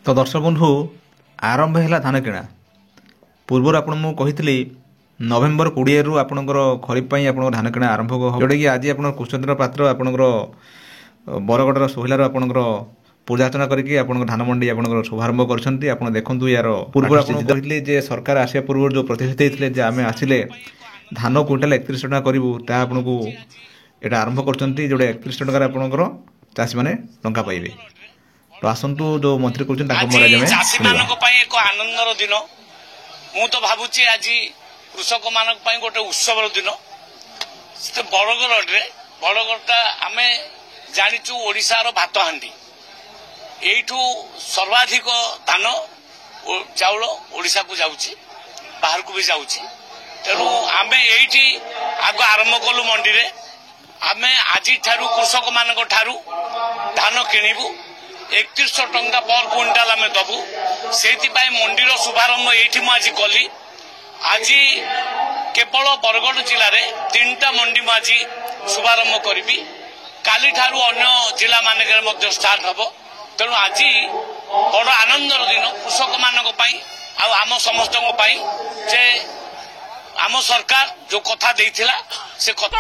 तो दर्शक बंधु आरंभ है धान किणा पूर्व आपली नवेम्बर 20 रु आपणकर खरीफ पर आप धान किणा आरंभ जोटा कि आज आप कृष्णचंद्र पात्र आपणकर बरगढ़ सोहिलार आपणकर पूजा अर्चना करके धान मंडी आप शुभारंभ कर देखु यार पूर्व कहते सरकार आसिया पूर्व जो प्रतिश्रुति होते आम आसिले धान क्विंटाल 31 टका करूँ आपको यहाँ आरंभ कर जोटा 31 टकर आपणकर चाषी मैंने टंका पाइबे। तो आसतु जो मंत्री चाषी मान एक आनंदर दिन मु तो भावुची आज कृषक मान गोटे उत्सव दिन बड़गढ़ आम जाचु ओडिशार भात हांडी एठू सर्वाधिक धान चाउल ओडिशा को जाउची बाहर को भी जाउची तेणु आम ये आग आरंभ कलु मंडी रे आम आज कृषक मान धान किणबू 3100 टंका पर क्विंटाल आम दबू से मंडीर शुभारंभ ये आज कली आज केवल बरगढ़ जिले में 3टा मंडी आज शुभारंभ करी काली ठारू अन्य जिला मानक स्टार्ट हम तेणु आज बड़ आनंदर दिन कृषक मान आम समस्त जे आम सरकार जो कथा देइथिला से कथा